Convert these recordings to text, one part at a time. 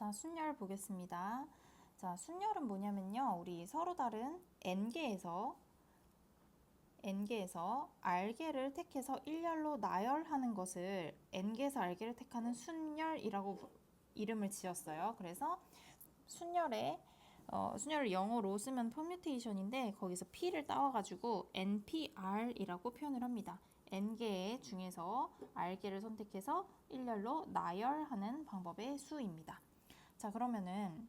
자, 순열 보겠습니다. 자, 순열은 뭐냐면요. 우리 서로 다른 n개에서 r개를 택해서 일렬로 나열하는 것을 n개에서 r개를 택하는 순열이라고 이름을 지었어요. 그래서 순열을 영어로 쓰면 퍼뮤테이션인데 거기서 p를 따와가지고 npr이라고 표현을 합니다. n개 중에서 r개를 선택해서 일렬로 나열하는 방법의 수입니다. 자, 그러면은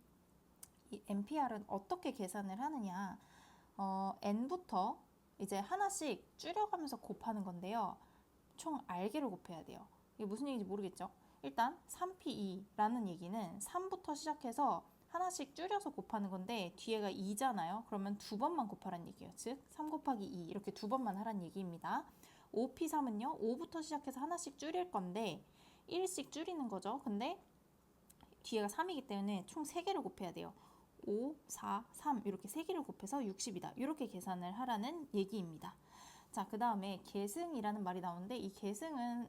이 NPR은 어떻게 계산을 하느냐? n부터 이제 하나씩 줄여가면서 곱하는 건데요. 총 r개를 곱해야 돼요. 이게 무슨 얘기인지 모르겠죠? 일단 3p2라는 얘기는 3부터 시작해서 하나씩 줄여서 곱하는 건데 뒤에가 2잖아요. 그러면 두 번만 곱하라는 얘기예요. 즉 3 곱하기 2 이렇게 두 번만 하라는 얘기입니다. 5p3은요. 5부터 시작해서 하나씩 줄일 건데 1씩 줄이는 거죠. 근데 뒤에가 3이기 때문에 총 3개를 곱해야 돼요. 5, 4, 3 이렇게 3개를 곱해서 60이다. 이렇게 계산을 하라는 얘기입니다. 자, 그 다음에 계승이라는 말이 나오는데 이 계승은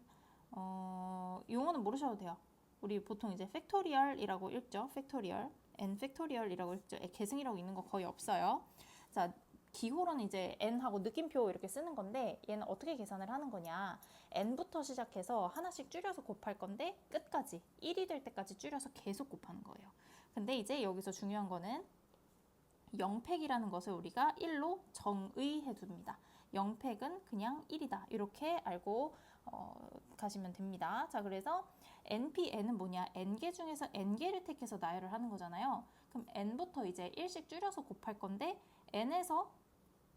용어는 모르셔도 돼요. 우리 보통 이제 팩토리얼이라고 읽죠. 팩토리얼, n 팩토리얼이라고 읽죠. 계승이라고 있는 거 거의 없어요. 자, 기호로는 이제 n하고 느낌표 이렇게 쓰는 건데 얘는 어떻게 계산을 하는 거냐. n부터 시작해서 하나씩 줄여서 곱할 건데 끝까지 1이 될 때까지 줄여서 계속 곱하는 거예요. 근데 이제 여기서 중요한 거는 0팩이라는 것을 우리가 1로 정의해 둡니다. 0팩은 그냥 1이다. 이렇게 알고 가시면 됩니다. 자, 그래서 NPN은 뭐냐? n개 중에서 n개를 택해서 나열을 하는 거잖아요. 그럼 n부터 이제 1씩 줄여서 곱할 건데 n에서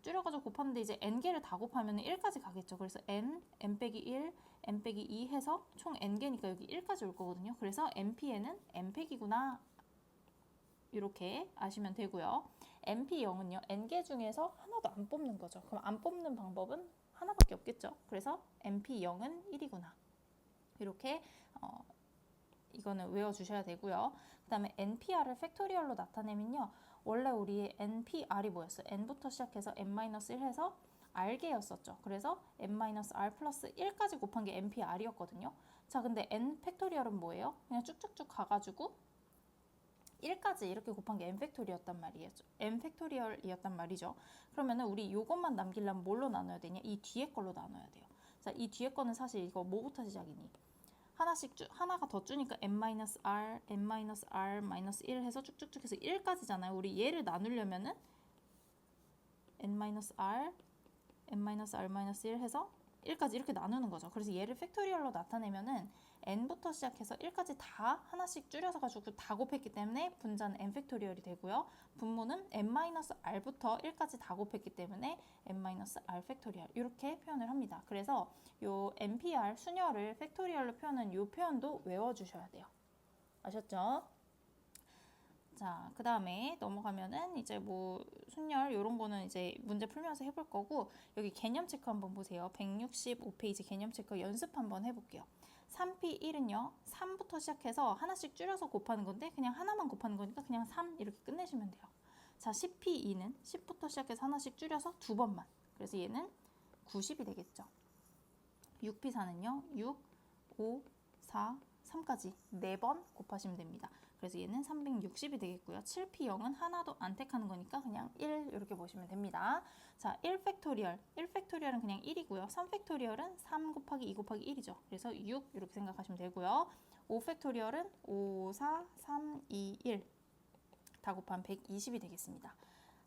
줄여가지고 곱하는데 이제 n개를 다 곱하면 1까지 가겠죠. 그래서 n 빼기 1, n 빼기 2 해서 총 n개니까 여기 1까지 올 거거든요. 그래서 npn은 n팩이구나. 이렇게 아시면 되고요. np0은요. n개 중에서 하나도 안 뽑는 거죠. 그럼 안 뽑는 방법은 하나밖에 없겠죠. 그래서 np0은 1이구나. 이렇게 이거는 외워주셔야 되고요. 그 다음에 npr을 팩토리얼로 나타내면요. 원래 우리 npr이 뭐였어요? n부터 시작해서 n-1 해서 r개였었죠. 그래서 n-r 플러스 1까지 곱한 게 npr이었거든요. 자, 근데 n 팩토리얼은 뭐예요? 그냥 쭉쭉쭉 가가지고 1까지 이렇게 곱한 게 n 팩토리였단 말이에요. n 팩토리얼이었단 말이죠. 그러면은 우리 이것만 남기려면 뭘로 나눠야 되냐? 이 뒤에 걸로 나눠야 돼요. 자, 이 뒤에 거는 사실 이거 뭐부터 시작이니? 하나가 더 주니까 n-r, n-r-1 해서 쭉쭉쭉 해서 1까지잖아요. 우리 얘를 나누려면은 n-r, n-r-1 해서 1까지 이렇게 나누는 거죠. 그래서 얘를 팩토리얼로 나타내면은 n부터 시작해서 1까지 다 하나씩 줄여서 가지고 다 곱했기 때문에 분자는 n 팩토리얼이 되고요. 분모는 n-r부터 1까지 다 곱했기 때문에 n-r 팩토리얼 이렇게 표현을 합니다. 그래서 요 npr 순열을 팩토리얼로 표현한 요 표현도 외워주셔야 돼요. 아셨죠? 자, 그 다음에 넘어가면은 이제 뭐 순열 이런 거는 이제 문제 풀면서 해볼 거고 여기 개념 체크 한번 보세요. 165페이지 개념 체크 연습 한번 해볼게요. 3p1은요. 3부터 시작해서 하나씩 줄여서 곱하는 건데 그냥 하나만 곱하는 거니까 그냥 3 이렇게 끝내시면 돼요. 자, 10p2는 10부터 시작해서 하나씩 줄여서 두 번만. 그래서 얘는 90이 되겠죠. 6p4는요. 6, 5, 4, 3까지 4번 곱하시면 됩니다. 그래서 얘는 360이 되겠고요. 7p0은 하나도 안 택하는 거니까 그냥 1 이렇게 보시면 됩니다. 자, 1팩토리얼. 1팩토리얼은 그냥 1이고요. 3팩토리얼은 3 곱하기 2 곱하기 1이죠. 그래서 6 이렇게 생각하시면 되고요. 5팩토리얼은 5, 4, 3, 2, 1 다 곱하면 120이 되겠습니다.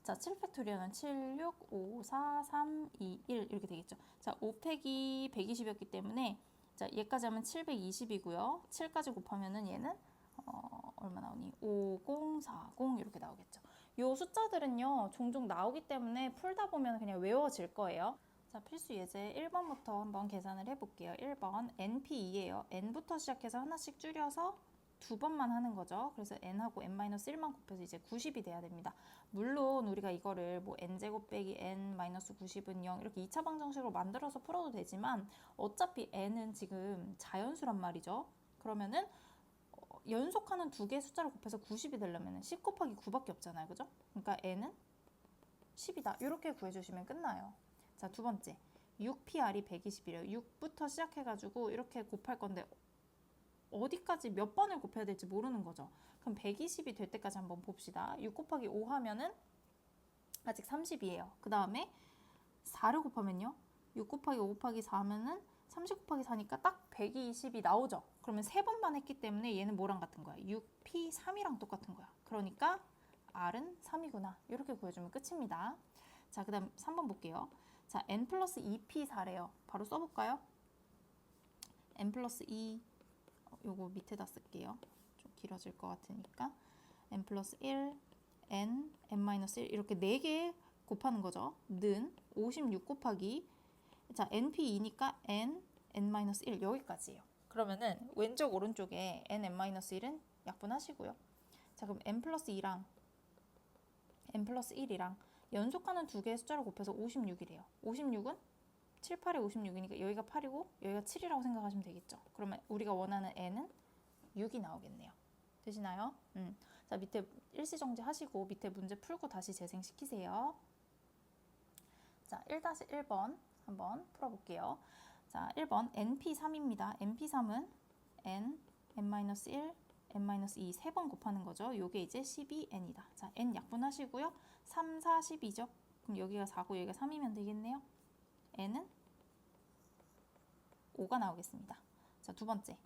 자, 7팩토리얼은 7, 6, 5, 4, 3, 2, 1 이렇게 되겠죠. 자, 5팩이 120이었기 때문에 자, 얘까지 하면 720이고요. 7까지 곱하면은 얘는 얼마 나오니? 5040 이렇게 나오겠죠. 요 숫자들은요. 종종 나오기 때문에 풀다 보면 그냥 외워질 거예요. 자, 필수 예제 1번부터 한번 계산을 해볼게요. 1번 np2예요. n부터 시작해서 하나씩 줄여서 두 번만 하는 거죠. 그래서 n하고 n-1만 곱해서 이제 90이 돼야 됩니다. 물론 우리가 이거를 뭐 n제곱 빼기 n-90은 0 이렇게 2차 방정식으로 만들어서 풀어도 되지만 어차피 n은 지금 자연수란 말이죠. 그러면은 연속하는 두 개의 숫자를 곱해서 90이 되려면 10 곱하기 9밖에 없잖아요. 그죠? 그러니까 n은 10이다. 이렇게 구해주시면 끝나요. 자, 두 번째 6PR이 120이래요. 6부터 시작해가지고 이렇게 곱할 건데 어디까지 몇 번을 곱해야 될지 모르는 거죠. 그럼 120이 될 때까지 한번 봅시다. 6 곱하기 5 하면은 아직 30이에요. 그 다음에 4를 곱하면요. 6 곱하기 5 곱하기 4 하면은 30 곱하기 4니까 딱 120이 나오죠. 그러면 3번만 했기 때문에 얘는 뭐랑 같은 거야? 6p3이랑 똑같은 거야. 그러니까 R은 3이구나. 이렇게 구해주면 끝입니다. 자, 그 다음 3번 볼게요. 자, n 플러스 2p4래요. 바로 써볼까요? n 플러스 2, 요거 밑에다 쓸게요. 좀 길어질 것 같으니까. n 플러스 1, n-1 이렇게 4개 곱하는 거죠. 는 56 곱하기 자 np2니까 n-1 여기까지예요. 그러면은 왼쪽 오른쪽에 n-1은 약분하시고요. 자 그럼 n 플러스 2랑 n 플러스 1이랑 연속하는 두 개의 숫자를 곱해서 56이래요. 56은 7, 8에 56이니까 여기가 8이고 여기가 7이라고 생각하시면 되겠죠. 그러면 우리가 원하는 n은 6이 나오겠네요. 되시나요? 자 밑에 일시정지 하시고 밑에 문제 풀고 다시 재생시키세요. 자 1-1번 한번 풀어볼게요. 자 1번 np3입니다. np3은 n-1, n-2 세 번 곱하는 거죠. 요게 이제 12n이다. 자 n 약분하시고요. 3, 4, 12죠. 그럼 여기가 4고 여기가 3이면 되겠네요. n은 5가 나오겠습니다. 자 두 번째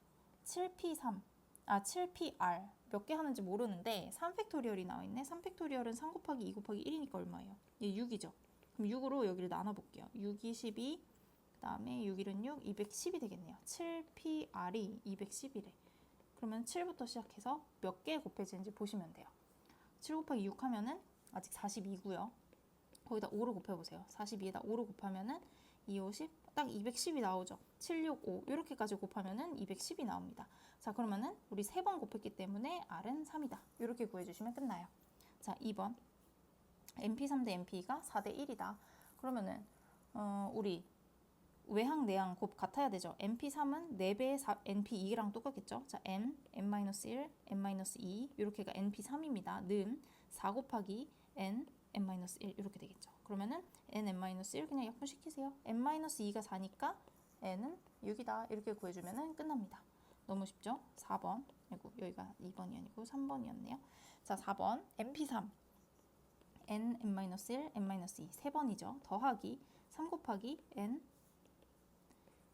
7p3 7pr 몇 개 하는지 모르는데 3팩토리얼이 나와있네. 3팩토리얼은 3 곱하기 2 곱하기 1이니까 얼마예요? 얘 6이죠. 그럼 6으로 여기를 나눠볼게요. 6이 12, 그 다음에 6, 1은 6, 210이 되겠네요. 7pr이 210이래. 그러면 7부터 시작해서 몇 개 곱해지는지 보시면 돼요. 7 곱하기 6 하면은 아직 42고요. 거기다 5로 곱해보세요. 42에다 5로 곱하면은 2, 50, 딱 210이 나오죠. 7, 6, 5 이렇게까지 곱하면은 210이 나옵니다. 자 그러면은 우리 3번 곱했기 때문에 R은 3이다. 이렇게 구해주시면 끝나요. 자 2번 np3 대 np가 4대 1이다. 그러면은 우리 외항 내항 곱 같아야 되죠. np3은 4배의 np2랑 똑같겠죠. 자 n, n-1, n-2 이렇게가 np3입니다. 는 4 곱하기 n, n-1 이렇게 되겠죠. 그러면은 n, n-1 그냥 약분시키세요. n-2가 4니까 n은 6이다. 이렇게 구해주면 끝납니다. 너무 쉽죠? 4번. 아이고, 여기가 2번이 아니고 3번이었네요. 자, 4번. np3. n, n-1, n-2. 3번이죠. 더하기 3 곱하기 n,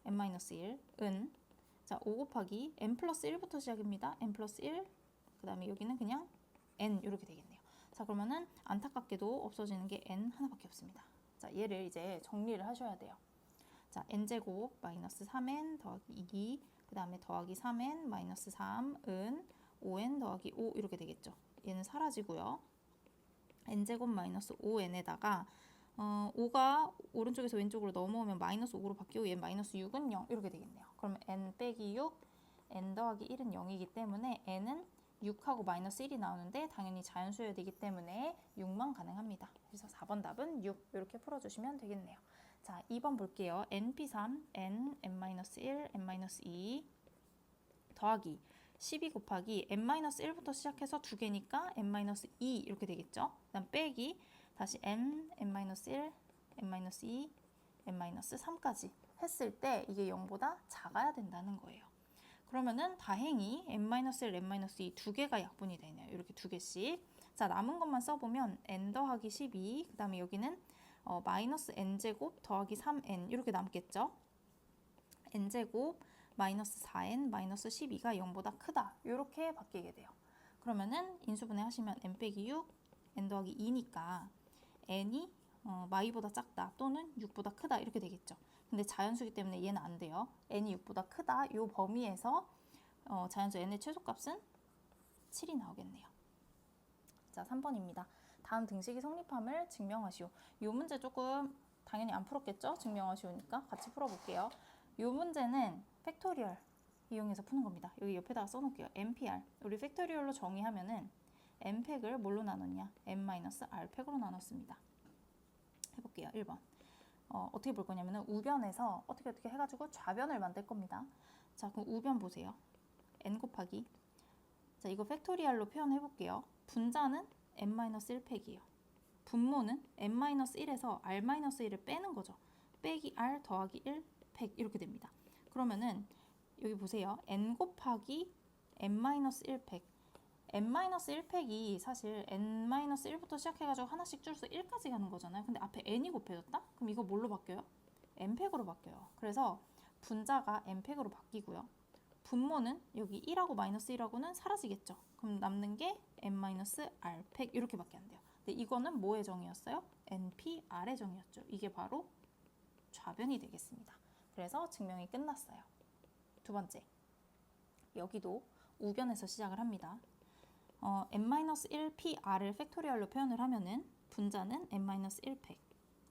n-1. 은. 자, 5 곱하기 n 플러스 1부터 시작입니다. n 플러스 1. 그 다음에 여기는 그냥 n 이렇게 되겠네요. 자, 그러면은 안타깝게도 없어지는 게 n 하나밖에 없습니다. 자, 얘를 이제 정리를 하셔야 돼요. 자, n제곱 마이너스 3n 더하기 2, 그 다음에 더하기 3n 마이너스 3, 은 5n 더하기 5 이렇게 되겠죠. 얘는 사라지고요. n제곱 마이너스 5n에다가 5가 오른쪽에서 왼쪽으로 넘어오면 마이너스 5로 바뀌고 얘는 마이너스 6은 0 이렇게 되겠네요. 그러면 n 빼기 6, n 더하기 1은 0이기 때문에 n은 6하고 마이너스 1이 나오는데 당연히 자연수여야 되기 때문에 6만 가능합니다. 그래서 4번 답은 6 이렇게 풀어주시면 되겠네요. 자, 2번 볼게요. np3, n, n-1, n-2 더하기 12 곱하기 n-1부터 시작해서 두 개니까 n-2 이렇게 되겠죠. 그 다음 빼기 다시 n, n-1, n-2, n-3까지 했을 때 이게 0보다 작아야 된다는 거예요. 그러면은 다행히 n-1, n-2 두 개가 약분이 되네요. 이렇게 두 개씩. 자, 남은 것만 써보면 n 더하기 12, 그 다음에 여기는 마이너스 n제곱 더하기 3n 이렇게 남겠죠. n제곱 마이너스 4n 마이너스 12가 0보다 크다. 이렇게 바뀌게 돼요. 그러면은 인수분해 하시면 n 빼기 6, n 더하기 2니까 n이 마이보다 작다 또는 6보다 크다 이렇게 되겠죠. 근데 자연수기 때문에 얘는 안 돼요. n이 6보다 크다. 이 범위에서 자연수 n의 최소값은 7이 나오겠네요. 자, 3번입니다. 다음 등식이 성립함을 증명하시오. 이 문제 조금 당연히 안 풀었겠죠? 증명하시오니까 같이 풀어볼게요. 이 문제는 팩토리얼 이용해서 푸는 겁니다. 여기 옆에다가 써놓을게요. npr. 우리 팩토리얼로 정의하면은 n팩을 뭘로 나눴냐? n-r팩으로 나눴습니다. 해볼게요. 1번. 어떻게 볼 거냐면은 우변에서 어떻게 해가지고 좌변을 만들 겁니다. 자, 그럼 우변 보세요. n 곱하기. 자, 이거 팩토리얼로 표현해 볼게요. 분자는 n-1팩이에요. 분모는 n-1에서 r-1을 빼는 거죠. 빼기 r 더하기 1 팩 이렇게 됩니다. 그러면은 여기 보세요. n 곱하기 n-1팩. n-1팩이 사실 n-1부터 시작해가지고 하나씩 줄여서 1까지 가는 거잖아요. 근데 앞에 n이 곱해졌다? 그럼 이거 뭘로 바뀌어요? n팩으로 바뀌어요. 그래서 분자가 n팩으로 바뀌고요. 분모는 여기 1하고 마이너스 1하고는 사라지겠죠. 그럼 남는 게 n-r팩 이렇게밖에 안 돼요. 근데 이거는 뭐의 정의였어요? npr의 정의였죠. 이게 바로 좌변이 되겠습니다. 그래서 증명이 끝났어요. 두 번째, 여기도 우변에서 시작을 합니다. n-1pr을 팩토리얼로 표현을 하면은 분자는 n-1팩,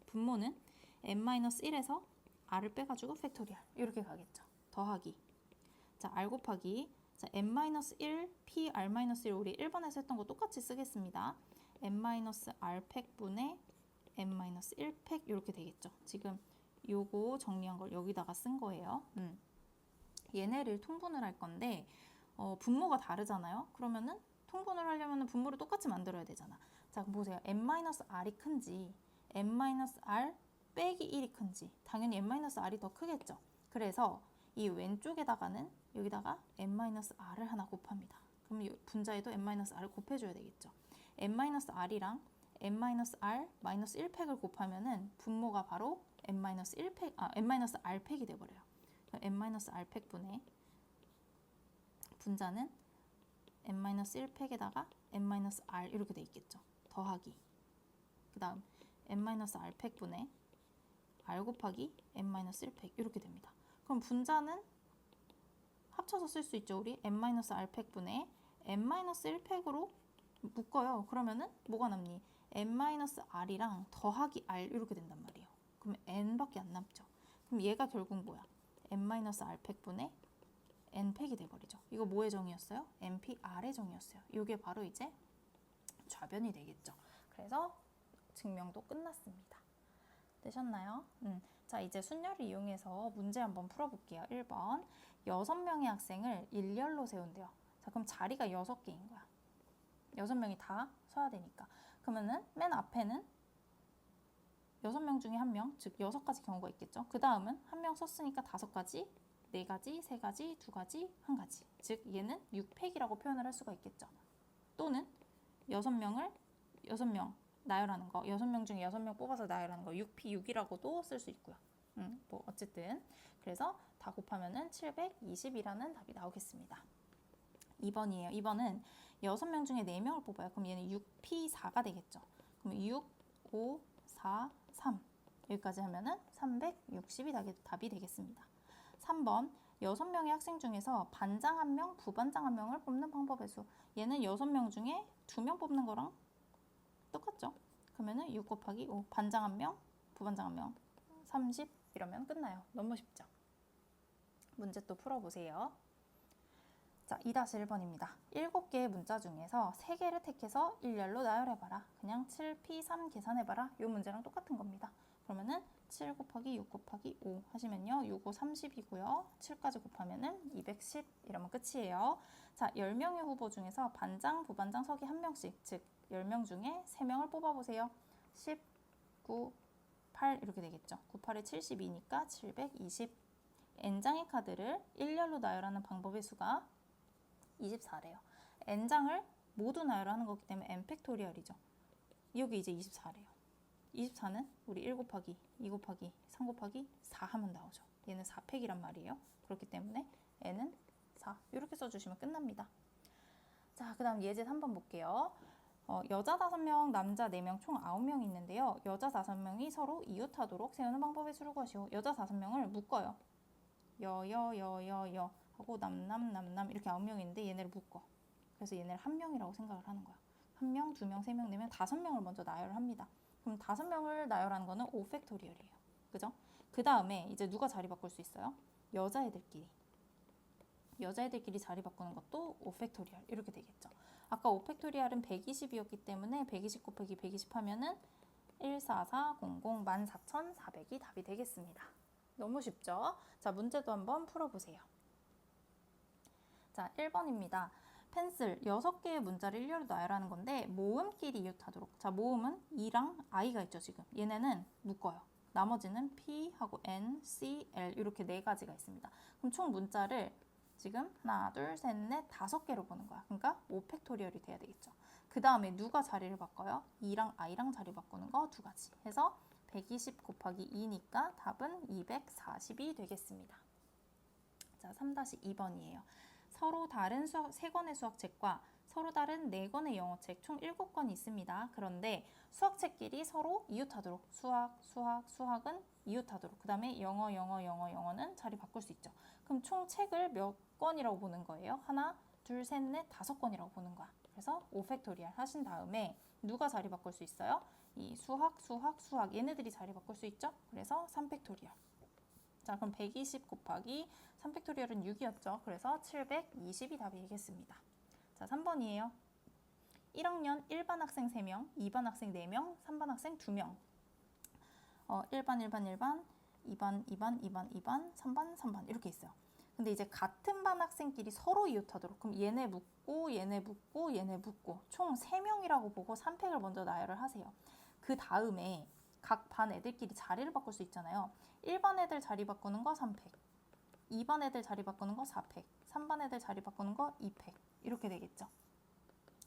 분모는 n-1에서 r을 빼가지고 팩토리얼 이렇게 가겠죠. 더하기. 자, r 곱하기. 자, n-1 pr-1 우리 1번에서 했던 거 똑같이 쓰겠습니다. n-r팩분의 n-1팩 이렇게 되겠죠. 지금 요거 정리한 걸 여기다가 쓴 거예요. 얘네를 통분을 할 건데 분모가 다르잖아요. 그러면은 통분을 하려면 분모를 똑같이 만들어야 되잖아. 자, 그럼 보세요. n-r이 큰지 n-r 빼기 1이 큰지 당연히 n-r이 더 크겠죠. 그래서 이 왼쪽에다가는 여기다가 n-r을 하나 곱합니다. 그럼 이 분자에도 n-r을 곱해줘야 되겠죠. n-r이랑 n-r-1팩을 곱하면은 분모가 바로 n-1팩, n-r팩이 돼버려요. n-r팩분의 분자는 n-1팩에다가 n-r 이렇게 돼 있겠죠. 더하기. 그 다음 n-r팩분의 r 곱하기 n-1팩 이렇게 됩니다. 그럼 분자는 합쳐서 쓸 수 있죠. 우리 n-r팩분의 n-1팩으로 묶어요. 그러면은 뭐가 남니? n-r이랑 더하기 r 이렇게 된단 말이에요. 그럼 n밖에 안 남죠. 그럼 얘가 결국 뭐야? n-r팩분의 n팩이 돼버리죠. 이거 뭐의 정의였어요? npr의 정의였어요. 이게 바로 이제 좌변이 되겠죠. 그래서 증명도 끝났습니다. 되셨나요? 자, 이제 순열을 이용해서 문제 한번 풀어볼게요. 1번. 6명의 학생을 일렬로 세운대요. 자, 그럼 자리가 6개인 거야. 6명이 다 서야 되니까. 그러면은 맨 앞에는 6명 중에 1명, 즉 6가지 경우가 있겠죠. 그 다음은 1명 썼으니까 5가지, 4가지, 3가지, 2가지, 1가지. 즉 얘는 6팩이라고 표현을 할 수가 있겠죠. 또는 6명을 6명 나열하는 거, 6명 중에 6명 뽑아서 나열하는 거 6P6이라고도 쓸 수 있고요. 뭐 어쨌든 그래서 다 곱하면은 720이라는 답이 나오겠습니다. 2번이에요. 2번은 6명 중에 4명을 뽑아요. 그럼 얘는 6P4가 되겠죠. 그럼 6, 5, 4, 3 여기까지 하면은 360이 답이 되겠습니다. 3번 6명의 학생 중에서 반장 1명, 부반장 1명을 뽑는 방법의 수. 얘는 6명 중에 2명 뽑는 거랑 똑같죠. 그러면은 6 곱하기 5 반장 1명, 부반장 1명 30 이러면 끝나요. 너무 쉽죠. 문제 또 풀어보세요. 자, 2-1번입니다. 7개의 문자 중에서 3개를 택해서 일렬로 나열해봐라. 그냥 7P3 계산해봐라. 이 문제랑 똑같은 겁니다. 그러면은 7 곱하기 6 곱하기 5 하시면요. 6, 5, 30이고요. 7까지 곱하면은 210 이러면 끝이에요. 자, 10명의 후보 중에서 반장, 부반장 서기 1명씩, 즉 10명 중에 3명을 뽑아보세요. 10, 9, 8 이렇게 되겠죠. 9, 8에 72니까 720. n장의 카드를 일렬로 나열하는 방법의 수가 24래요. n장을 모두 나열하는 거기 때문에 n팩토리얼이죠. 여기 이제 24래요. 24는 우리 1 곱하기 2 곱하기 3 곱하기 4 하면 나오죠. 얘는 4팩이란 말이에요. 그렇기 때문에 n은 4 이렇게 써주시면 끝납니다. 자, 그 다음 예제 3번 볼게요. 여자 5명, 남자 4명, 총 9명이 있는데요. 여자 5명이 서로 이웃하도록 세우는 방법의 수를 구하시오. 여자 5명을 묶어요. 여 하고 남남 이렇게 9명인데 얘네를 묶어. 그래서 얘네를 1명이라고 생각을 하는 거야. 1명, 2명, 3명, 4명, 5명을 먼저 나열을 합니다. 그럼 5명을 나열하는 거는 5팩토리얼이에요. 그죠? 그 다음에 이제 누가 자리 바꿀 수 있어요? 여자애들끼리 자리 바꾸는 것도 5팩토리얼 이렇게 되겠죠. 아까 5팩토리얼은 120이었기 때문에 120 곱하기 120 하면은 14400 14,400이 답이 되겠습니다. 너무 쉽죠? 자, 문제도 한번 풀어보세요. 자, 1번입니다. 펜슬 6개의 문자를 일렬로 나열하는 건데 모음끼리 이웃하도록. 자, 모음은 E랑 I가 있죠. 지금 얘네는 묶어요. 나머지는 P하고 N, C, L 이렇게 네 가지가 있습니다. 그럼 총 문자를 지금 하나, 둘, 셋, 넷, 5개로 보는 거야. 그러니까 5팩토리얼이 돼야 되겠죠. 그 다음에 누가 자리를 바꿔요? 2랑 I랑 자리 바꾸는 거 두 가지. 해서 120 곱하기 2니까 답은 240이 되겠습니다. 자, 3-2번이에요. 서로 다른 3권의 수학책과 서로 다른 4권의 영어책 총 7권이 있습니다. 그런데 수학책끼리 서로 이웃하도록 수학은 이웃하도록 그 다음에 영어는 자리 바꿀 수 있죠. 그럼 총 책을 몇 권이라고 보는 거예요? 하나, 둘, 셋, 넷, 5권이라고 보는 거야. 그래서 5팩토리얼 하신 다음에 누가 자리 바꿀 수 있어요? 이 수학 얘네들이 자리 바꿀 수 있죠? 그래서 3팩토리얼. 자, 그럼 120 곱하기 3팩토리얼은 6이었죠. 그래서 720이 답이 되겠습니다. 자, 3번이에요. 1학년 1반 학생 3명, 2반 학생 4명, 3반 학생 2명. 1반, 2반, 3반 이렇게 있어요. 근데 이제 같은 반 학생끼리 서로 이웃하도록 그럼 얘네 묻고 총 3명이라고 보고 3팩을 먼저 나열을 하세요. 그 다음에 각 반 애들끼리 자리를 바꿀 수 있잖아요. 1반 애들 자리 바꾸는 거 3팩, 2반 애들 자리 바꾸는 거 4팩, 3반 애들 자리 바꾸는 거 2팩 이렇게 되겠죠.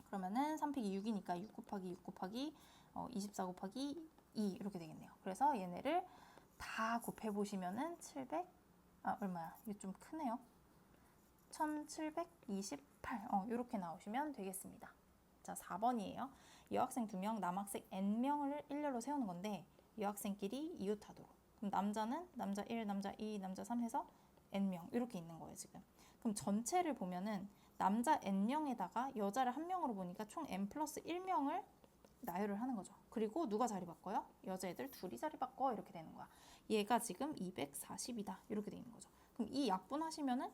그러면은 3팩이 6이니까 6 곱하기 24 곱하기 2 이렇게 되겠네요. 그래서 얘네를 다 곱해보시면은 700 얼마야? 이게 좀 크네요. 1728 이렇게 나오시면 되겠습니다. 자, 4번이에요. 여학생 2명, 남학생 N명을 일렬로 세우는 건데 여학생끼리 이웃하도록. 그럼 남자는 남자 1, 남자 2, 남자 3 해서 N명 이렇게 있는 거예요, 지금. 그럼 전체를 보면은 남자 N명에다가 여자를 1명으로 보니까 총 N 플러스 1명을 나열을 하는 거죠. 그리고 누가 자리 바꿔요? 여자애들 둘이 자리 바꿔 이렇게 되는 거야. 얘가 지금 240이다 이렇게 돼 있는 거죠. 그럼 이 약분하시면은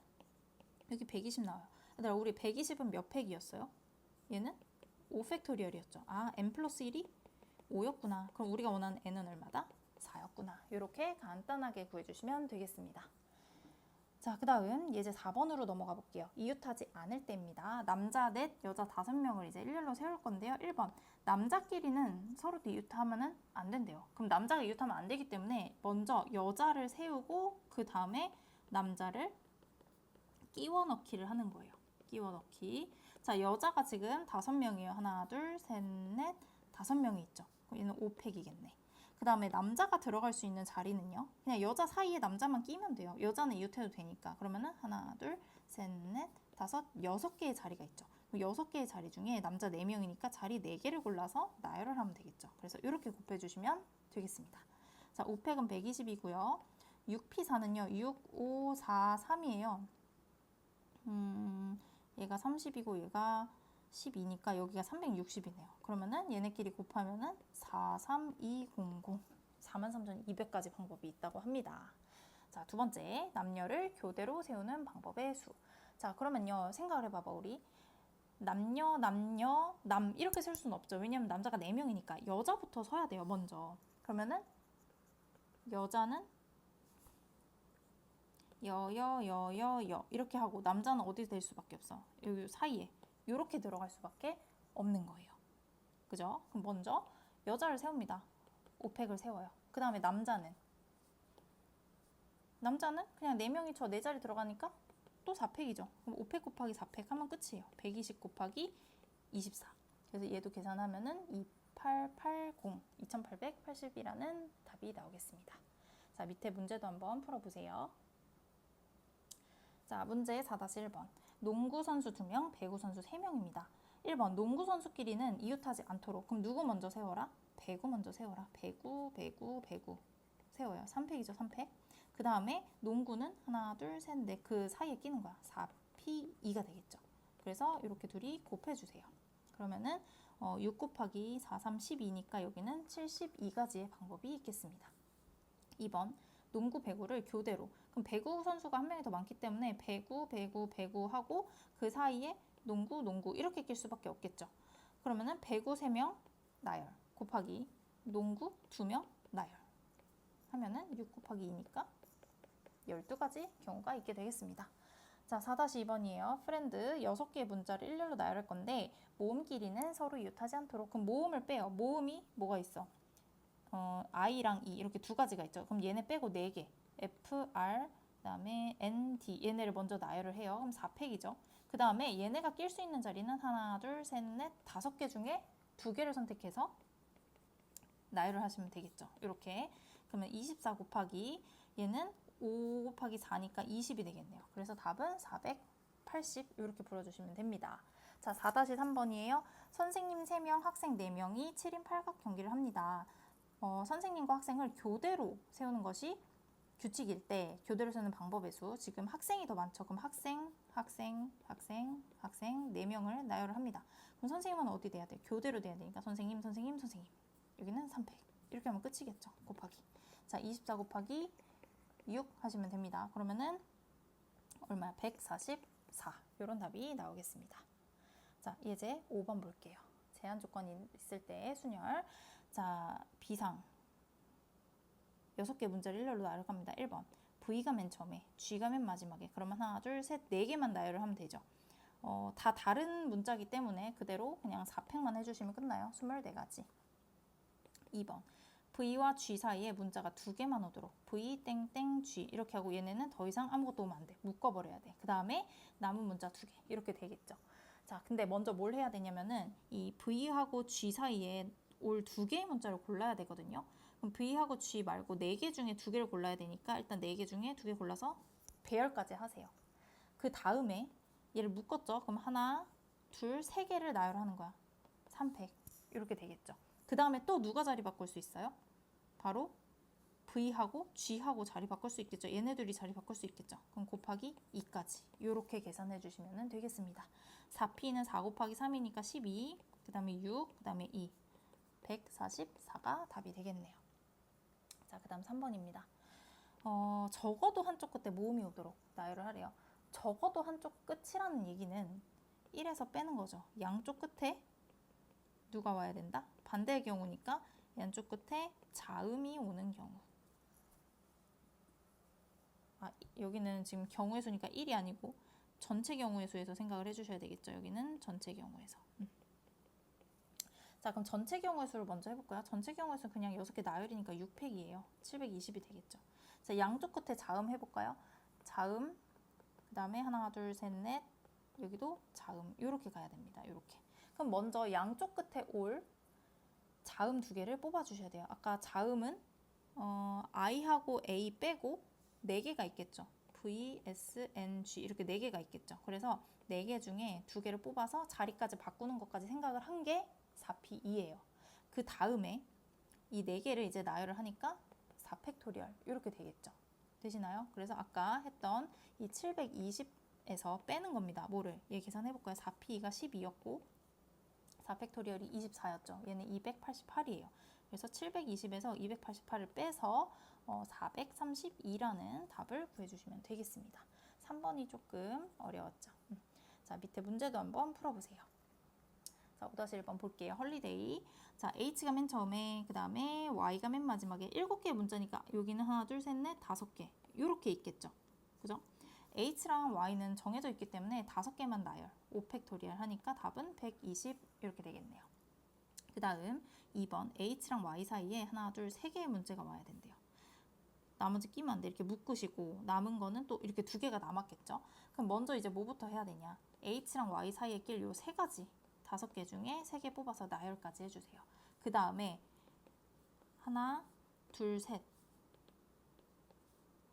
여기 120 나와요. 얘들아, 우리 120은 몇 팩이었어요? 얘는 5팩토리얼이었죠. 아, n 플러스 1이 5였구나. 그럼 우리가 원하는 n은 얼마다? 4였구나. 이렇게 간단하게 구해주시면 되겠습니다. 자, 그 다음 예제 4번으로 넘어가 볼게요. 이웃하지 않을 때입니다. 남자 넷, 여자 5명을 이제 일렬로 세울 건데요. 1번, 남자끼리는 서로 이웃하면 안 된대요. 그럼 남자가 이웃하면 안 되기 때문에 먼저 여자를 세우고 그 다음에 남자를 끼워 넣기를 하는 거예요. 끼워 넣기. 자, 여자가 지금 5명이에요. 하나, 둘, 셋, 넷, 5명이 있죠. 그럼 얘는 5팩이겠네. 그 다음에 남자가 들어갈 수 있는 자리는요. 그냥 여자 사이에 남자만 끼면 돼요. 여자는 이웃해도 되니까. 그러면은 하나, 둘, 셋, 넷, 5, 6개의 자리가 있죠. 6개의 자리 중에 남자 4명이니까 자리 4개를 골라서 나열을 하면 되겠죠. 그래서 이렇게 곱해주시면 되겠습니다. 자, 5팩은 120이고요. 6P4는요. 6, 5, 4, 3이에요. 얘가 30이고 얘가 12니까 여기가 360이네요. 그러면은 얘네끼리 곱하면은 43200 43,200가지 방법이 있다고 합니다. 자, 두 번째, 남녀를 교대로 세우는 방법의 수. 자, 그러면요, 생각을 해봐봐. 우리 남 이렇게 쓸 수는 없죠. 왜냐면 남자가 4명이니까 여자부터 서야 돼요, 먼저. 그러면은 여자는 여 이렇게 하고 남자는 어디 될 수밖에 없어? 여기 사이에 이렇게 들어갈 수밖에 없는 거예요. 그죠? 그럼 먼저 여자를 세웁니다. 5팩을 세워요. 그 다음에 남자는 그냥 4명이 저 4자리 들어가니까 또 4팩이죠. 그럼 5팩 곱하기 4팩 하면 끝이에요. 120 곱하기 24. 그래서 얘도 계산하면은 2880이라는 답이 나오겠습니다. 자, 밑에 문제도 한번 풀어보세요. 자, 문제 4-1번. 농구 선수 2명, 배구 선수 3명입니다. 1번, 농구 선수끼리는 이웃하지 않도록. 그럼 누구 먼저 세워라? 배구 먼저 세워라. 배구 세워요. 3팩이죠, 3팩. 그 다음에 농구는 하나, 둘, 셋, 넷 그 사이에 끼는 거야. 4P2가 되겠죠. 그래서 이렇게 둘이 곱해주세요. 그러면은 6 곱하기 4, 3, 12니까 여기는 72가지의 방법이 있겠습니다. 2번, 농구, 배구를 교대로. 그럼 배구 선수가 한 명이 더 많기 때문에 배구 하고 그 사이에 농구 이렇게 낄 수밖에 없겠죠. 그러면은 배구 3명 나열 곱하기 농구 2명 나열 하면은 6 곱하기 2니까 12가지 경우가 있게 되겠습니다. 자, 4-2번이에요. 프렌드 6개의 문자를 일렬로 나열할 건데 모음끼리는 서로 이웃하지 않도록. 그럼 모음을 빼요. 모음이 뭐가 있어? i랑 e 이렇게 두 가지가 있죠. 그럼 얘네 빼고 4개. f, r, 그 다음에 n, d 얘네를 먼저 나열을 해요. 그럼 4팩이죠. 그 다음에 얘네가 낄 수 있는 자리는 하나, 둘, 셋, 넷, 5개 중에 2개를 선택해서 나열을 하시면 되겠죠. 이렇게. 그러면 24 곱하기 얘는 5 곱하기 4니까 20이 되겠네요. 그래서 답은 480 이렇게 풀어주시면 됩니다. 자, 4-3번이에요. 선생님 3명, 학생 4명이 7인 8각 경기를 합니다. 선생님과 학생을 교대로 세우는 것이 규칙일 때 교대로 세우는 방법의 수. 지금 학생이 더 많죠. 그럼 학생, 4명을 나열을 합니다. 그럼 선생님은 어디 돼야 돼? 교대로 돼야 되니까 선생님. 여기는 3팩. 이렇게 하면 끝이겠죠. 곱하기. 자, 24 곱하기 6 하시면 됩니다. 그러면은 얼마야? 144. 이런 답이 나오겠습니다. 자, 예제 5번 볼게요. 제한 조건이 있을 때 순열. 자, 비상 6개 문제를 일렬로 나열을 합니다. 1번 V가 맨 처음에, G가 맨 마지막에. 그러면 하나, 둘, 셋, 4개만 나열을 하면 되죠. 다 다른 문자이기 때문에 그대로 그냥 4팩만 해주시면 끝나요. 24가지. 2번 V와 G 사이에 문자가 2개만 오도록 V 땡땡 G 이렇게 하고 얘네는 더 이상 아무것도 오면 안 돼. 묶어버려야 돼. 그 다음에 남은 문자 2개 이렇게 되겠죠. 자, 근데 먼저 뭘 해야 되냐면은 이 V하고 G 사이에 올 2개의 문자를 골라야 되거든요. 그럼 V하고 G 말고 4개 중에 2개를 골라야 되니까 일단 4개 중에 2개 골라서 배열까지 하세요. 그 다음에 얘를 묶었죠. 그럼 하나, 둘, 3개를 나열하는 거야. 3팩 이렇게 되겠죠. 그 다음에 또 누가 자리 바꿀 수 있어요? 바로 V하고 G하고 자리 바꿀 수 있겠죠. 얘네들이 자리 바꿀 수 있겠죠. 그럼 곱하기 2까지 이렇게 계산해 주시면 되겠습니다. 4P는 4 곱하기 3이니까 12, 그 다음에 6, 그 다음에 2, 144가 답이 되겠네요. 자, 그 다음 3번입니다. 적어도 한쪽 끝에 모음이 오도록 나열을 하래요. 적어도 한쪽 끝이라는 얘기는 1에서 빼는 거죠. 양쪽 끝에 누가 와야 된다? 반대의 경우니까 양쪽 끝에 자음이 오는 경우. 여기는 지금 경우의 수니까 1이 아니고 전체 경우의 수에서 생각을 해주셔야 되겠죠. 여기는 전체 경우에서. 자, 그럼 전체 경우의 수를 먼저 해볼까요? 전체 경우의 수는 그냥 6개 나열이니까 6팩이에요. 720이 되겠죠. 자, 양쪽 끝에 자음 해볼까요? 자음, 그 다음에 하나, 둘, 셋, 넷, 여기도 자음. 이렇게 가야 됩니다. 이렇게. 그럼 먼저 양쪽 끝에 올 자음 2개를 뽑아주셔야 돼요. 아까 자음은 I하고 A 빼고 4개가 있겠죠. V, S, N, G 이렇게 4개가 있겠죠. 그래서 4개 중에 2개를 뽑아서 자리까지 바꾸는 것까지 생각을 한 게 4P2예요. 그 다음에 이 4개를 이제 나열을 하니까 4팩토리얼 이렇게 되겠죠. 되시나요? 그래서 아까 했던 이 720에서 빼는 겁니다. 뭐를? 얘 계산해볼까요? 4P가 12였고 4팩토리얼이 24였죠. 얘는 288이에요. 그래서 720에서 288을 빼서 432라는 답을 구해주시면 되겠습니다. 3번이 조금 어려웠죠. 자, 밑에 문제도 한번 풀어보세요. 자, 5-1번 볼게요. 헐리데이. 자, H가 맨 처음에, 그 다음에 Y가 맨 마지막에 7개의 문자니까 여기는 하나, 둘, 셋, 넷, 5개. 이렇게 있겠죠. 그죠? H랑 Y는 정해져 있기 때문에 5개만 나열. 5팩토리얼 하니까 답은 120 이렇게 되겠네요. 그 다음 2번 H랑 Y 사이에 하나, 둘, 3개의 문제가 와야 된대요. 나머지 끼면 안 돼. 이렇게 묶으시고 남은 거는 또 이렇게 2개가 남았겠죠. 그럼 먼저 이제 뭐부터 해야 되냐. H랑 Y 사이에 낄 요 3가지 5개 중에 3개 뽑아서 나열까지 해주세요. 그 다음에 하나, 둘, 셋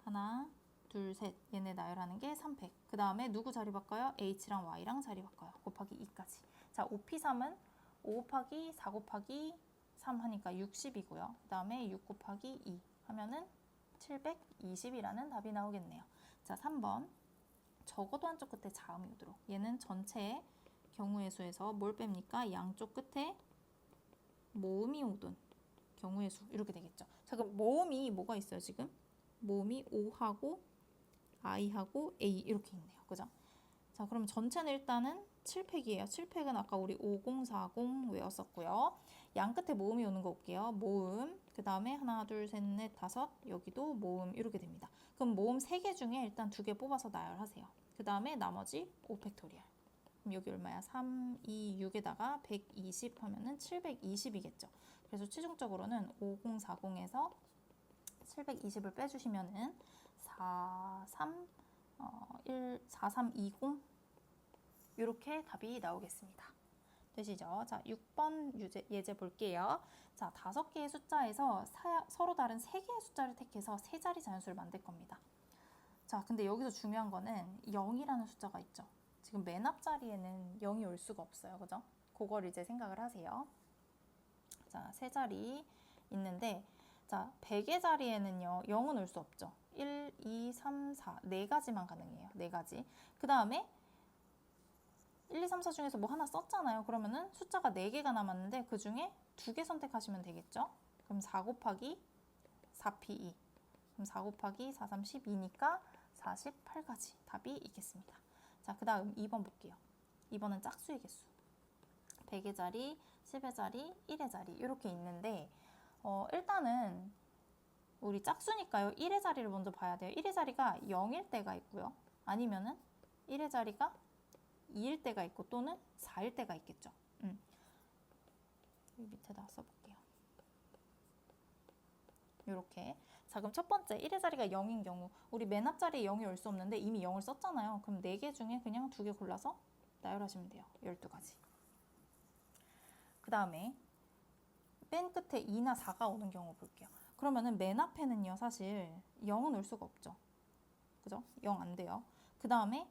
하나, 둘, 셋 얘네 나열하는 게 3팩. 그 다음에 누구 자리 바꿔요? H랑 Y랑 자리 바꿔요. 곱하기 2까지. 자, 5P3은 5 곱하기 4 곱하기 3 하니까 60이고요. 그 다음에 6 곱하기 2 하면은 720이라는 답이 나오겠네요. 자, 3번 적어도 한쪽 끝에 자음이 오도록. 얘는 전체 경우의 수에서 뭘 뺍니까? 양쪽 끝에 모음이 오던 경우의 수 이렇게 되겠죠. 자, 그럼 모음이 뭐가 있어요 지금? 모음이 O하고 I하고 A 이렇게 있네요. 그죠? 자, 그럼 전체는 일단은 7팩이에요. 7팩은 아까 우리 5040 외웠었고요. 양 끝에 모음이 오는 거 볼게요. 모음, 그 다음에 하나, 둘, 셋, 넷, 5, 여기도 모음 이렇게 됩니다. 그럼 모음 3개 중에 일단 2개 뽑아서 나열하세요. 그 다음에 나머지 5팩토리얼. 그럼 여기 얼마야? 3, 2, 6에다가 120 하면은 720이겠죠. 그래서 최종적으로는 5040에서 720을 빼주시면은 43, 4320 이렇게 답이 나오겠습니다. 되시죠? 자, 6번 예제 볼게요. 자, 5개의 숫자에서 서로 다른 3개의 숫자를 택해서 세 자리 자연수를 만들 겁니다. 자, 근데 여기서 중요한 거는 0이라는 숫자가 있죠. 지금 맨 앞자리에는 0이 올 수가 없어요. 그죠? 그걸 이제 생각을 하세요. 자, 세 자리 있는데, 자, 100의 자리에는요, 0은 올 수 없죠. 1, 2, 3, 4, 네 가지만 가능해요. 네 가지. 그 다음에 1, 2, 3, 4 중에서 뭐 하나 썼잖아요. 그러면은 숫자가 4개가 남았는데 그 중에 2개 선택하시면 되겠죠. 그럼 4 곱하기 4p2. 그럼 4 곱하기 4, 3, 12니까 48가지 답이 있겠습니다. 자, 그 다음 2번 볼게요. 2번은 짝수의 개수. 100의 자리, 10의 자리, 1의 자리 이렇게 있는데 일단은 우리 짝수니까요. 1의 자리를 먼저 봐야 돼요. 1의 자리가 0일 때가 있고요. 아니면은 1의 자리가 2일 때가 있고 또는 4일 때가 있겠죠. 여기 밑에다 써볼게요. 이렇게. 자, 그럼 첫 번째 1의 자리가 0인 경우 우리 맨 앞자리에 0이 올 수 없는데 이미 0을 썼잖아요. 그럼 4개 중에 그냥 2개 골라서 나열하시면 돼요. 12가지. 그 다음에 맨 끝에 2나 4가 오는 경우 볼게요. 그러면은 맨 앞에는요, 사실 0은 올 수가 없죠. 그죠? 0 안 돼요. 그 다음에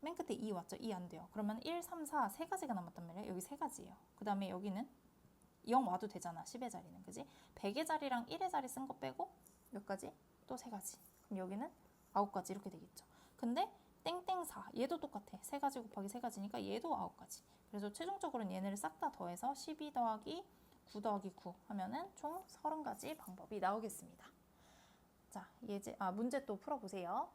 맨 끝에 2 왔죠? 2 안 돼요. 그러면 1, 3, 4, 세 가지가 남았단 말이에요. 여기 세 가지예요. 그 다음에 여기는 0 와도 되잖아. 10의 자리는. 그지? 100의 자리랑 1의 자리 쓴 거 빼고 몇 가지? 또 세 가지. 그럼 여기는 9가지 이렇게 되겠죠. 근데 땡땡 4 얘도 똑같아. 세 가지 곱하기 세 가지니까 얘도 9가지. 그래서 최종적으로는 얘네를 싹 다 더해서 12 더하기 9 더하기 9 하면은 총 30가지 방법이 나오겠습니다. 자, 문제 또 풀어보세요.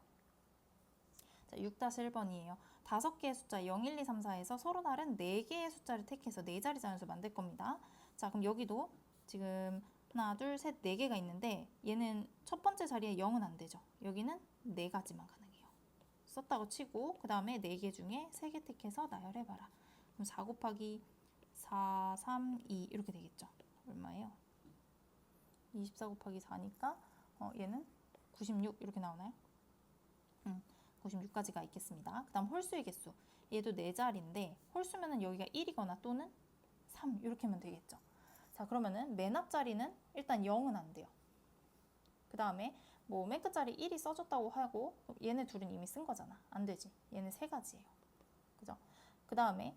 자, 6-1번이에요. 5개의 숫자 0, 1, 2, 3, 4에서 서로 다른 4개의 숫자를 택해서 4자리 자연수 만들 겁니다. 자, 그럼 여기도 지금 하나, 둘, 셋, 4개가 있는데 얘는 첫 번째 자리에 0은 안 되죠. 여기는 4가지만 가능해요. 썼다고 치고 그 다음에 4개 중에 3개 택해서 나열해봐라. 그럼 4 곱하기 4, 3, 2 이렇게 되겠죠. 얼마예요? 24 곱하기 4니까 얘는 96 이렇게 나오나요? 96가지가 있겠습니다. 그 다음 홀수의 개수. 얘도 4자리인데 홀수면은 여기가 1이거나 또는 3 이렇게 하면 되겠죠. 자, 그러면은 맨 앞자리는 일단 0은 안 돼요. 그 다음에 뭐 맨 끝자리 1이 써졌다고 하고 얘네 둘은 이미 쓴 거잖아. 안 되지. 얘는 3가지예요. 그죠? 그 다음에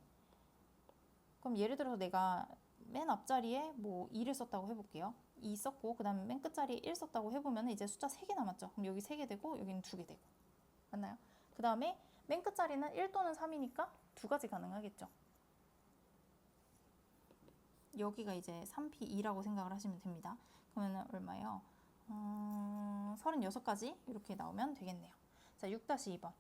그럼 예를 들어서 내가 맨 앞자리에 뭐 2를 썼다고 해볼게요. 2 썼고 그 다음에 맨 끝자리에 1 썼다고 해보면 이제 숫자 3개 남았죠. 그럼 여기 3개 되고 여기는 2개 되고. 맞나요? 그 다음에 맨 끝자리는 1 또는 3이니까 2가지 가능하겠죠. 여기가 이제 3p2라고 생각을 하시면 됩니다. 그러면 얼마예요? 36가지 이렇게 나오면 되겠네요. 자, 6-2번.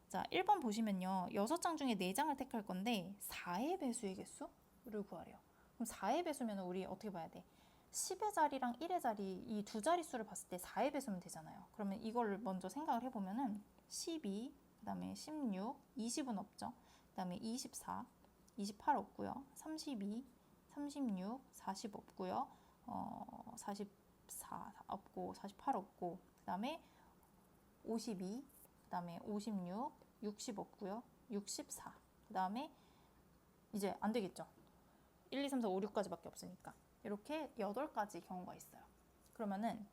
자, 1번 보시면요. 6장 중에 4장을 택할 건데 4의 배수의 개수를 구하래요. 그럼 4의 배수면 우리 어떻게 봐야 돼? 10의 자리랑 1의 자리 이 두 자릿수를 봤을 때 4의 배수면 되잖아요. 그러면 이걸 먼저 생각을 해보면은 12, 그 다음에 16, 20은 없죠. 그 다음에 24, 28 없고요. 32, 36, 40 없고요. 44 없고 48 없고 그 다음에 52, 그 다음에 56, 60 없고요. 64, 그 다음에 이제 안 되겠죠. 1, 2, 3, 4, 5, 6까지밖에 없으니까 이렇게 8가지 경우가 있어요. 그러면은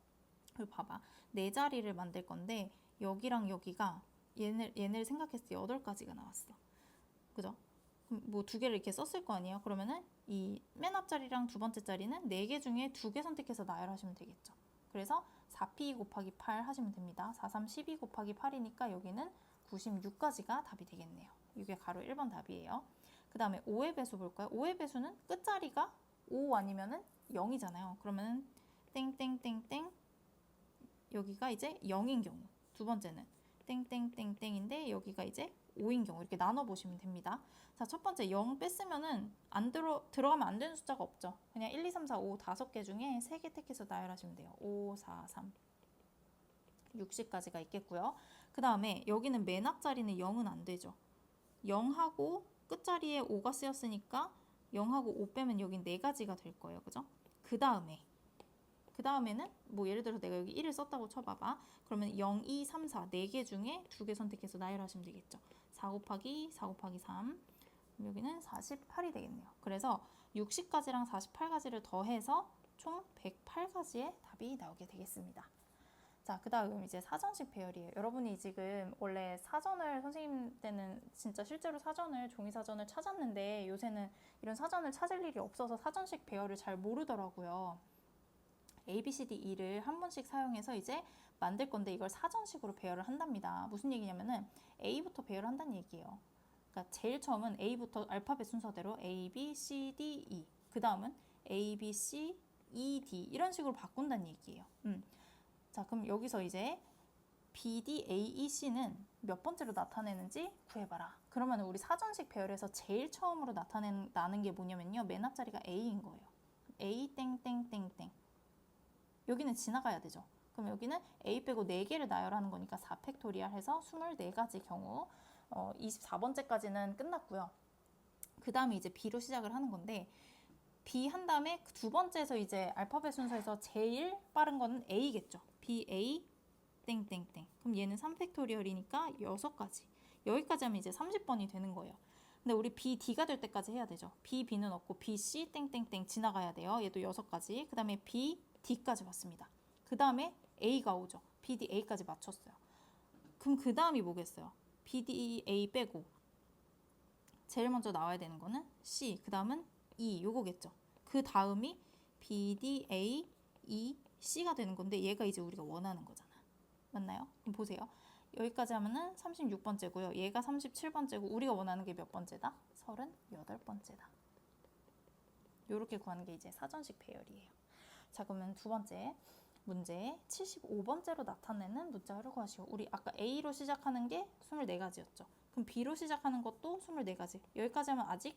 여기 봐봐. 4자리를 만들 건데 여기랑 여기가 얘네를 생각했을 때 8가지가 나왔어. 그죠? 뭐 2개를 이렇게 썼을 거 아니에요? 그러면은 이 맨 앞자리랑 두 번째 자리는 4개 중에 2개 선택해서 나열하시면 되겠죠. 그래서 4p 곱하기 8 하시면 됩니다. 4, 3, 12 곱하기 8이니까 여기는 96가지가 답이 되겠네요. 이게 가로 1번 답이에요. 그 다음에 5의 배수 볼까요? 5의 배수는 끝자리가 5 아니면은 0이잖아요. 그러면은 땡땡땡땡 여기가 이제 0인 경우. 두 번째는 땡땡땡땡인데 여기가 이제 5인 경우 이렇게 나눠보시면 됩니다. 자, 첫 번째 0 뺐으면은 들어가면 안 되는 숫자가 없죠. 그냥 1, 2, 3, 4, 5 5개 중에 3개 택해서 나열하시면 돼요. 5, 4, 3 60가지가 있겠고요. 그 다음에 여기는 맨 앞자리는 0은 안 되죠. 0하고 끝자리에 5가 쓰였으니까 0하고 5 빼면 여긴 4가지가 될 거예요. 그죠? 그 다음에는 뭐 예를 들어서 내가 여기 1을 썼다고 쳐봐봐. 그러면 0, 2, 3, 4 4개 중에 2개 선택해서 나열하시면 되겠죠. 4 곱하기 4 곱하기 3 여기는 48이 되겠네요. 그래서 60가지랑 48가지를 더해서 총 108가지의 답이 나오게 되겠습니다. 자, 그 다음 이제 사전식 배열이에요. 여러분이 지금 원래 사전을 선생님 때는 진짜 실제로 사전을 종이 사전을 찾았는데 요새는 이런 사전을 찾을 일이 없어서 사전식 배열을 잘 모르더라고요. A, B, C, D, E를 한 번씩 사용해서 이제 만들 건데 이걸 사전식으로 배열을 한답니다. 무슨 얘기냐면은 A부터 배열을 한다는 얘기예요. 그러니까 제일 처음은 A부터 알파벳 순서대로 A, B, C, D, E. 그 다음은 A, B, C, E, D 이런 식으로 바꾼다는 얘기예요. 자, 그럼 여기서 이제 B, D, A, E, C는 몇 번째로 나타내는지 구해봐라. 그러면 우리 사전식 배열에서 제일 처음으로 나타나는 게 뭐냐면요. 맨 앞자리가 A인 거예요. A 땡땡땡땡. 여기는 지나가야 되죠. 그럼 여기는 A 빼고 4개를 나열하는 거니까 4팩토리얼 해서 24가지 경우 24번째까지는 끝났고요. 그 다음에 이제 B로 시작을 하는 건데 B 한 다음에 두 번째에서 이제 알파벳 순서에서 제일 빠른 거는 A겠죠. B, A, 땡땡땡. 그럼 얘는 3팩토리얼이니까 6가지. 여기까지 하면 이제 30번이 되는 거예요. 근데 우리 B, D가 될 때까지 해야 되죠. B, B는 없고 B, C, 땡땡땡 지나가야 돼요. 얘도 6가지. 그 다음에 B, D까지 왔습니다. 그 다음에 A가 오죠. B, D, A까지 맞췄어요. 그럼 그 다음이 뭐겠어요? B, D, A 빼고 제일 먼저 나와야 되는 거는 C, 그 다음은 E 요거겠죠. 그 다음이 B, D, A, E, C가 되는 건데 얘가 이제 우리가 원하는 거잖아. 맞나요? 그럼 보세요. 여기까지 하면은 36번째고요. 얘가 37번째고 우리가 원하는 게 몇 번째다? 38번째다. 요렇게 구하는 게 이제 사전식 배열이에요. 자, 그러면 두 번째 문제 75번째로 나타내는 문자를 구하시오. 우리 아까 A로 시작하는 게 24가지였죠. 그럼 B로 시작하는 것도 24가지. 여기까지 하면 아직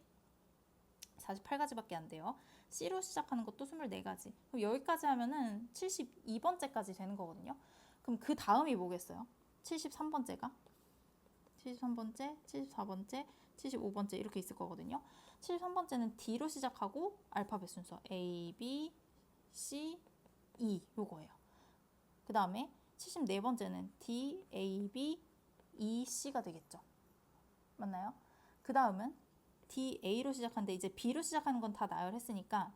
48가지밖에 안 돼요. C로 시작하는 것도 24가지. 그럼 여기까지 하면은 72번째까지 되는 거거든요. 그럼 그 다음이 뭐겠어요? 73번째가 73번째, 74번째, 75번째 이렇게 있을 거거든요. 73번째는 D로 시작하고 알파벳 순서 A, B, C, E 요거예요. 그 다음에 74번째는 D, A, B, E, C가 되겠죠. 맞나요? 그 다음은 D, A로 시작하는데 이제 B로 시작하는 건 다 나열했으니까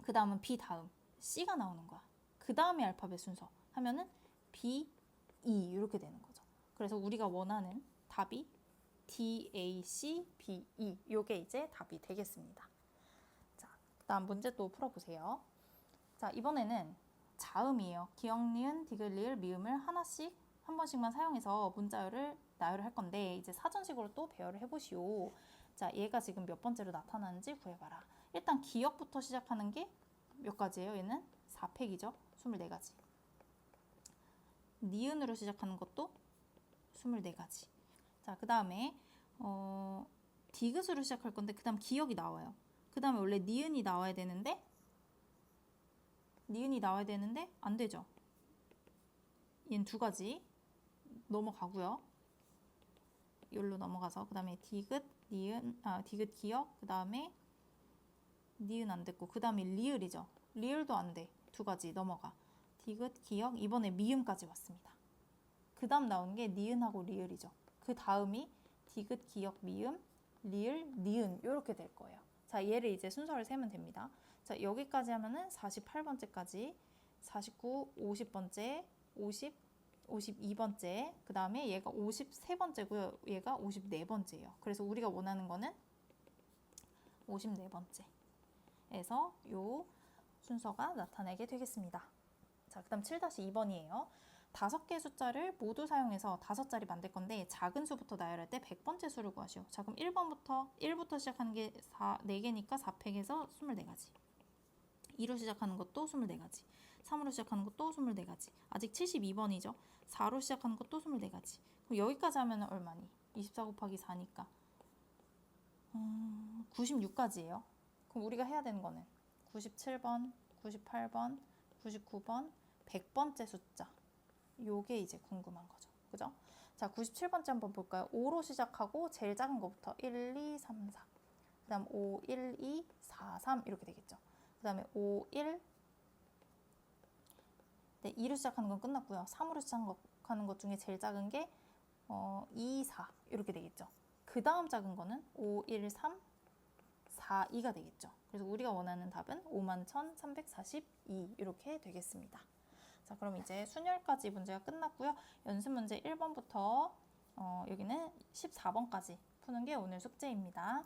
그 다음은 B 다음 C가 나오는 거야. 그 다음에 알파벳 순서 하면은 B, E 이렇게 되는 거죠. 그래서 우리가 원하는 답이 D, A, C, B, E 요게 이제 답이 되겠습니다. 자, 다음 문제 또 풀어보세요. 자, 이번에는 자음이에요. 기역, 니은, 디귿, 리을, 미음을 하나씩 한 번씩만 사용해서 문자열을 나열을 할 건데 이제 사전식으로 또 배열을 해보시오. 자, 얘가 지금 몇 번째로 나타나는지 구해봐라. 일단 기역부터 시작하는 게 몇 가지예요? 얘는 4팩이죠. 24가지. 니은으로 시작하는 것도 24가지. 자, 그 다음에 디귿으로 시작할 건데 그 다음 기역이 나와요. 그 다음에 원래 니은이 나와야 되는데 안 되죠. 얘는 2가지 넘어가고요. 여기로 넘어가서 그 다음에 디귿, 니은, 디귿 기역, 그 다음에 니은 안 됐고 그 다음에 리을이죠. 리을도 안 돼. 2가지 넘어가. 디귿, 기역, 이번에 미음까지 왔습니다. 그 다음 나온 게 니은하고 리을이죠. 그 다음이 디귿, 기역, 미음, 리을, 니은 이렇게 될 거예요. 자, 얘를 이제 순서를 세면 됩니다. 자, 여기까지 하면은 48번째까지 49, 50번째, 50, 52번째, 그 다음에 얘가 53번째고요. 얘가 54번째예요. 그래서 우리가 원하는 거는 54번째에서 요 순서가 나타나게 되겠습니다. 자, 그 다음 7-2번이에요. 5개의 숫자를 모두 사용해서 5자리 만들 건데 작은 수부터 나열할 때 100번째 수를 구하시오. 자, 그럼 1부터 시작하는 게 4개니까 4팩에서 24가지. 2로 시작하는 것도 24가지. 3으로 시작하는 것도 24가지. 아직 72번이죠. 4로 시작하는 것도 24가지. 그럼 여기까지 하면 얼마니? 24 곱하기 4니까 96가지예요. 그럼 우리가 해야 되는 거는 97번, 98번, 99번, 100번째 숫자. 요게 이제 궁금한 거죠. 그죠? 자, 97번째 한번 볼까요? 5로 시작하고 제일 작은 것부터 1, 2, 3, 4. 그 다음 5, 1, 2, 4, 3 이렇게 되겠죠. 그 다음에 5, 1, 네, 2로 시작하는 건 끝났고요. 3으로 시작하는 것 중에 제일 작은 게 2, 4 이렇게 되겠죠. 그 다음 작은 거는 5, 1, 3, 4, 2가 되겠죠. 그래서 우리가 원하는 답은 51,342 이렇게 되겠습니다. 자, 그럼 이제 순열까지 문제가 끝났고요. 연습 문제 1번부터 여기는 14번까지 푸는 게 오늘 숙제입니다.